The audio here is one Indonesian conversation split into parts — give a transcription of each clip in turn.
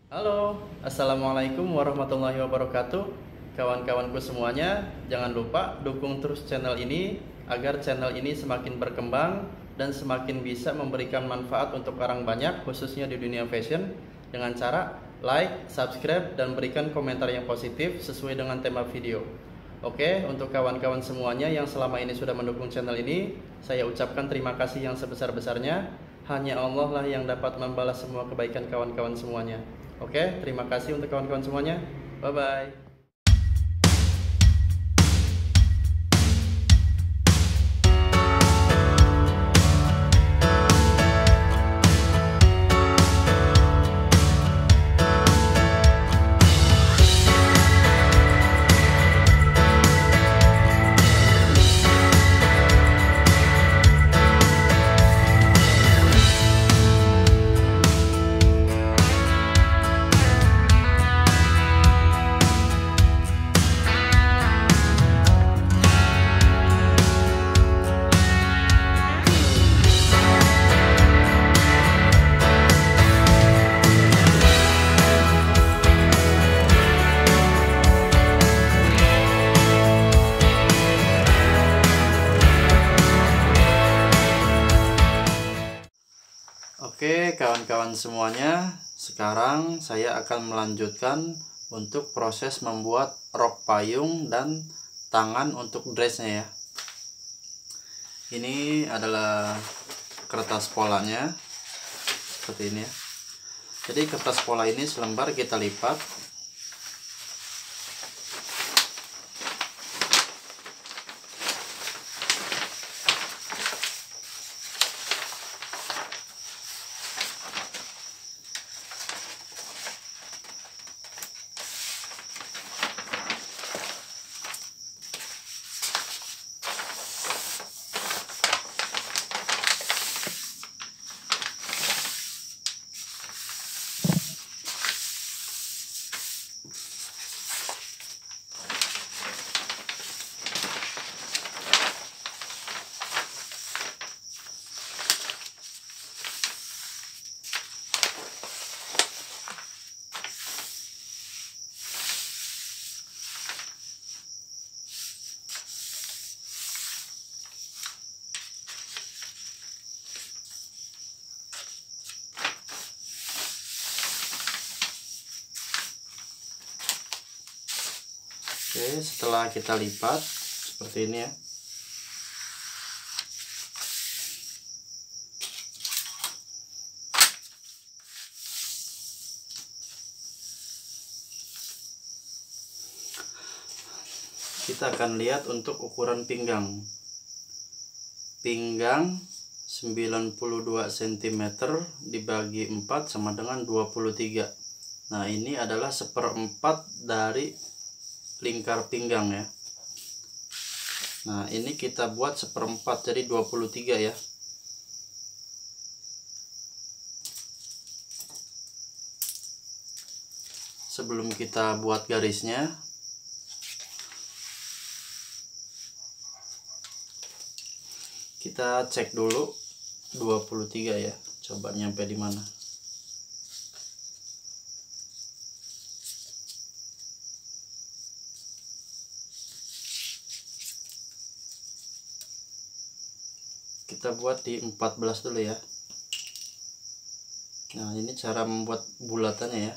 Halo, Assalamualaikum warahmatullahi wabarakatuh. Kawan-kawanku semuanya, jangan lupa dukung terus channel ini agar channel ini semakin berkembang dan semakin bisa memberikan manfaat untuk orang banyak, khususnya di dunia fashion, dengan cara like, subscribe, dan berikan komentar yang positif sesuai dengan tema video. Oke, untuk kawan-kawan semuanya yang selama ini sudah mendukung channel ini, saya ucapkan terima kasih yang sebesar-besarnya. Hanya Allah lah yang dapat membalas semua kebaikan kawan-kawan semuanya. Oke, terima kasih untuk kawan-kawan semuanya. Bye bye. Oke, kawan-kawan semuanya, sekarang saya akan melanjutkan untuk proses membuat rok payung dan tangan untuk dressnya ya. Ini adalah kertas polanya seperti ini ya. Jadi kertas pola ini selembar kita lipat. Oke, setelah kita lipat seperti ini ya. Kita akan lihat untuk ukuran pinggang. Pinggang 92 cm dibagi 4 sama dengan 23. Nah, ini adalah 1/4 dari lingkar pinggang ya. Nah, ini kita buat 1/4 jadi 23 ya. Sebelum kita buat garisnya, kita cek dulu 23 ya. Coba nyampe di mana. Kita buat di 14 dulu ya. Nah, ini cara membuat bulatannya ya.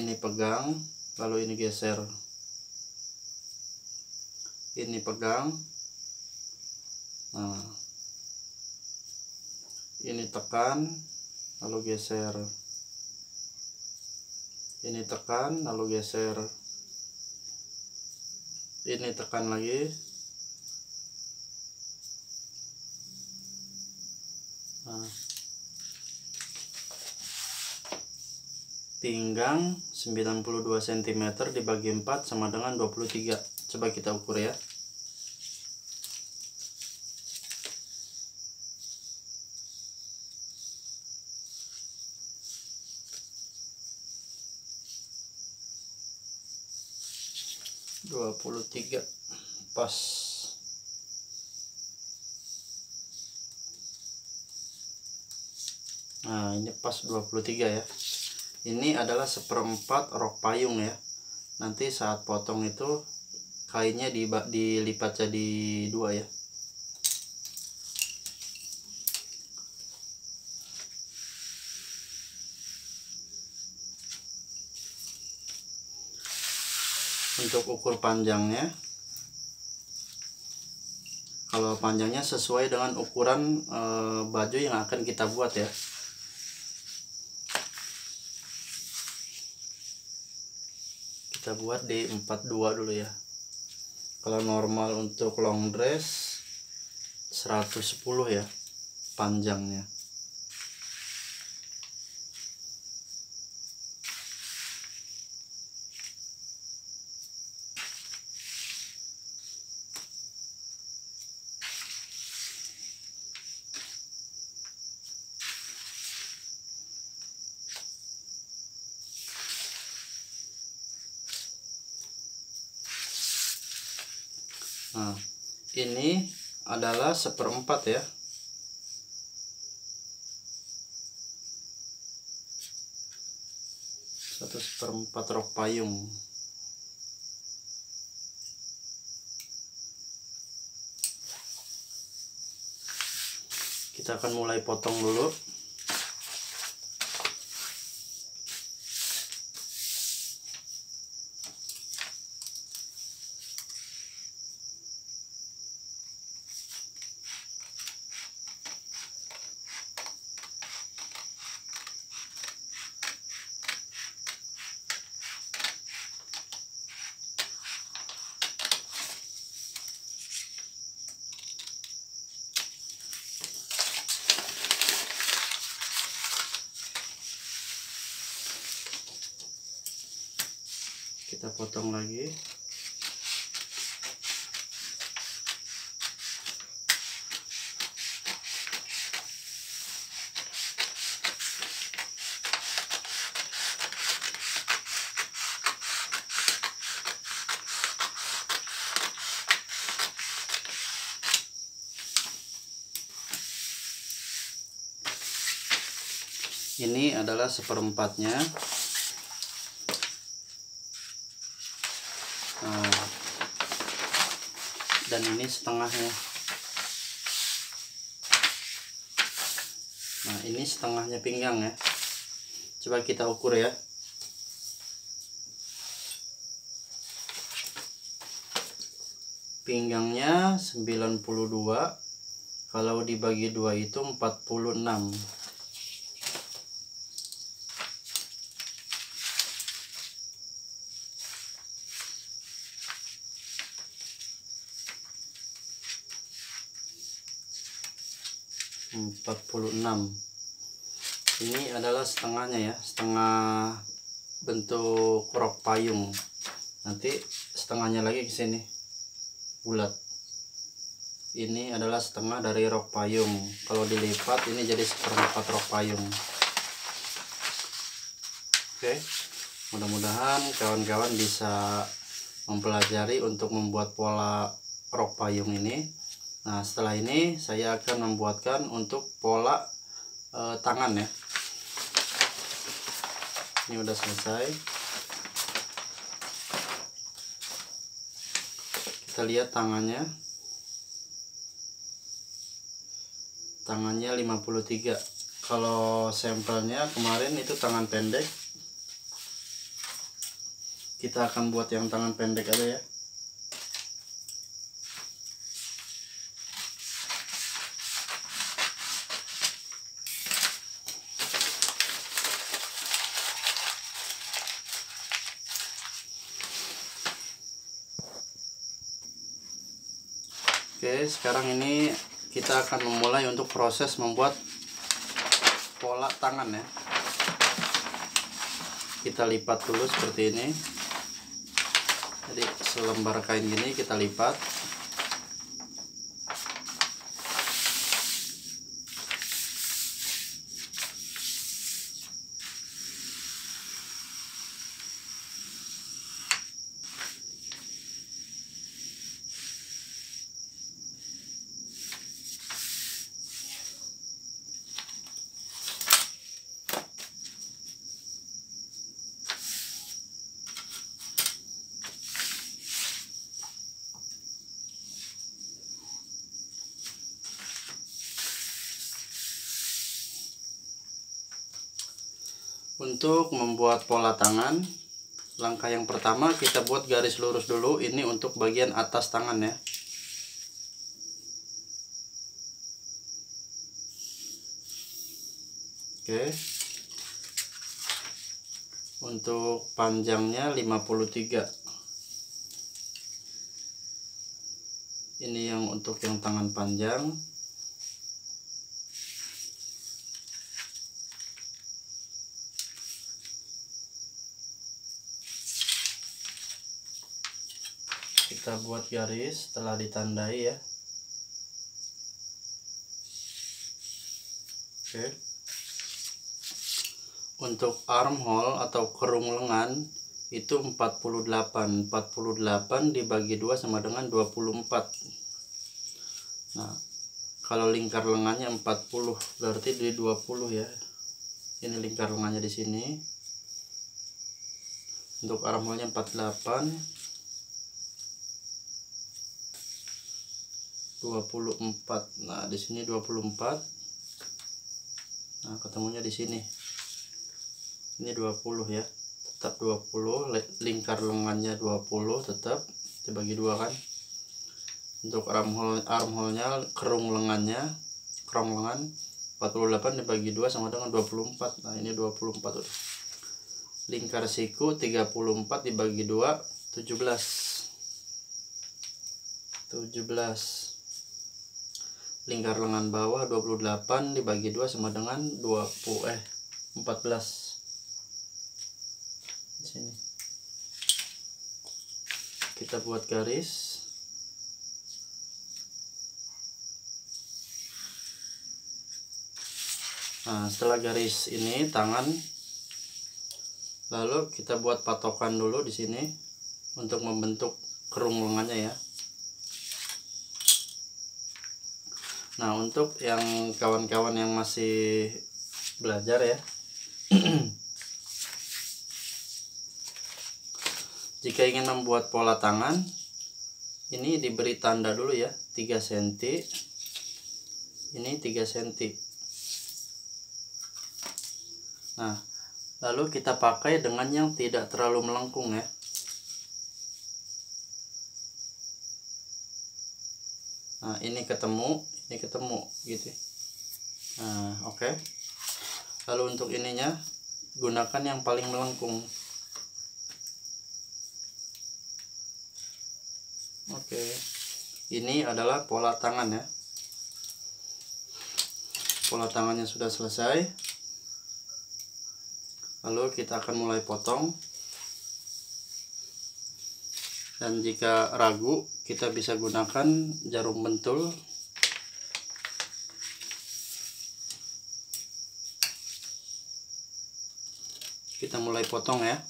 Ini pegang, lalu ini geser. Ini pegang. Nah, ini tekan, lalu geser. Ini tekan, lalu geser. Ini tekan lagi. Nah, pinggang 92 cm dibagi 4 sama dengan 23. Coba kita ukur ya. Dua puluh tiga pas. Nah, ini pas 23 ya. Ini adalah 1/4 rok payung ya. Nanti saat potong itu kainnya dilipat jadi 2 ya. Untuk ukur panjangnya, kalau panjangnya sesuai dengan ukuran baju yang akan kita buat ya. Kita buat di 42 dulu ya. Kalau normal untuk long dress 110 ya panjangnya. Nah, ini adalah 1/4 ya. Satu 1/4 rok payung. Kita akan mulai potong dulu. Kita potong lagi. Ini adalah 1/4-nya. Nah, dan ini setengahnya. Nah, ini setengahnya pinggang ya. Coba kita ukur ya. Pinggangnya 92. Kalau dibagi 2 itu 46. Ini adalah setengahnya ya, setengah bentuk rok payung. Nanti setengahnya lagi ke sini bulat. Ini adalah setengah dari rok payung. Kalau dilipat ini jadi 1/4 rok payung. Oke, mudah-mudahan kawan-kawan bisa mempelajari untuk membuat pola rok payung ini. Nah, setelah ini saya akan membuatkan untuk pola tangan ya. Ini udah selesai. Kita lihat tangannya. Tangannya 53. Kalau sampelnya kemarin itu tangan pendek. Kita akan buat yang tangan pendek aja ya. Oke, sekarang ini kita akan memulai untuk proses membuat pola tangan ya. Kita lipat dulu seperti ini. Jadi selembar kain gini kita lipat. Untuk membuat pola tangan, langkah yang pertama kita buat garis lurus dulu. Ini untuk bagian atas tangan ya. Oke. Untuk panjangnya 53. Ini yang untuk yang tangan panjang. Kita buat garis setelah ditandai ya. Oke. Untuk armhole atau kerung lengan itu 48 dibagi 2 sama dengan 24. Nah, kalau lingkar lengannya 40 berarti di 20 ya. Ini lingkar lengannya di sini. Untuk armhole-nya 48, 24. Nah, di sini 24. Nah, ketemunya di sini. Ini 20 ya. Tetap 20, lingkar lengannya 20 tetap dibagi 2 kan. Untuk armhole-nya kerung lengan 48 dibagi 2 sama dengan 24. Nah, ini 24 udah. Lingkar siku 34 dibagi 2 17. Lingkar lengan bawah 28 dibagi 2 sama dengan 14. Di sini. Kita buat garis. Nah, setelah garis ini tangan, lalu kita buat patokan dulu di sini untuk membentuk kerung lengannya ya. Nah, untuk yang kawan-kawan yang masih belajar ya, jika ingin membuat pola tangan, ini diberi tanda dulu ya, 3 cm, ini 3 cm. Nah, lalu kita pakai dengan yang tidak terlalu melengkung ya. Nah, ini ketemu gitu. Nah, oke. Lalu untuk ininya gunakan yang paling melengkung. Oke. Ini adalah pola tangan ya. Pola tangannya sudah selesai. Lalu kita akan mulai potong. Dan jika ragu, kita bisa gunakan jarum bentul. Kita mulai potong ya.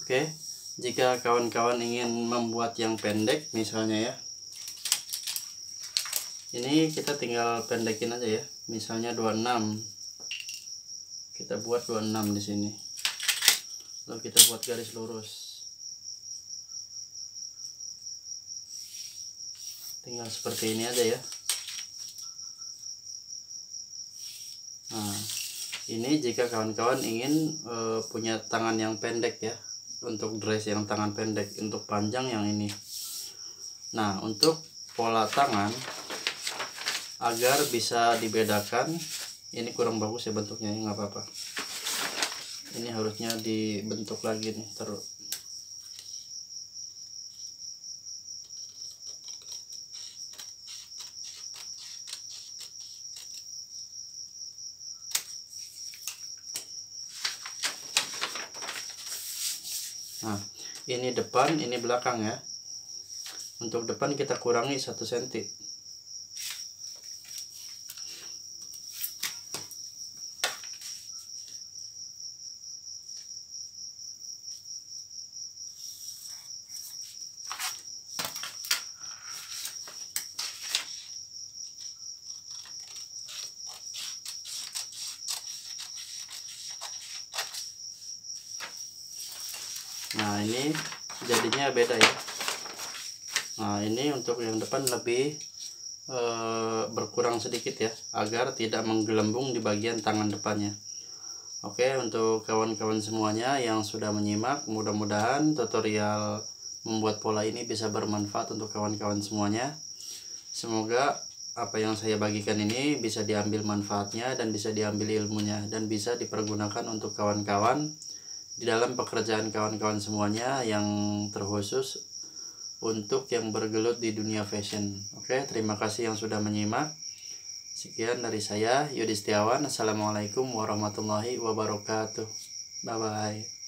Oke, jika kawan-kawan ingin membuat yang pendek misalnya ya, ini kita tinggal pendekin aja ya, misalnya 26, kita buat 26 di sini, lalu kita buat garis lurus, tinggal seperti ini aja ya. Nah, ini jika kawan-kawan ingin punya tangan yang pendek ya, untuk dress yang tangan pendek, untuk panjang yang ini. Nah, untuk pola tangan agar bisa dibedakan, ini kurang bagus ya bentuknya, nggak apa-apa. Ini harusnya dibentuk lagi nih terus. Nah, ini depan, ini belakang ya. Untuk depan kita kurangi 1 cm. Nah, ini jadinya beda ya. Nah, ini untuk yang depan lebih berkurang sedikit ya, agar tidak menggelembung di bagian tangan depannya. Oke, untuk kawan-kawan semuanya yang sudah menyimak, mudah-mudahan tutorial membuat pola ini bisa bermanfaat untuk kawan-kawan semuanya. Semoga apa yang saya bagikan ini bisa diambil manfaatnya dan bisa diambil ilmunya dan bisa dipergunakan untuk kawan-kawan di dalam pekerjaan kawan-kawan semuanya, yang terkhusus untuk yang bergelut di dunia fashion. Oke, terima kasih yang sudah menyimak. Sekian dari saya, Yudi Setiawan. Assalamualaikum warahmatullahi wabarakatuh. Bye bye.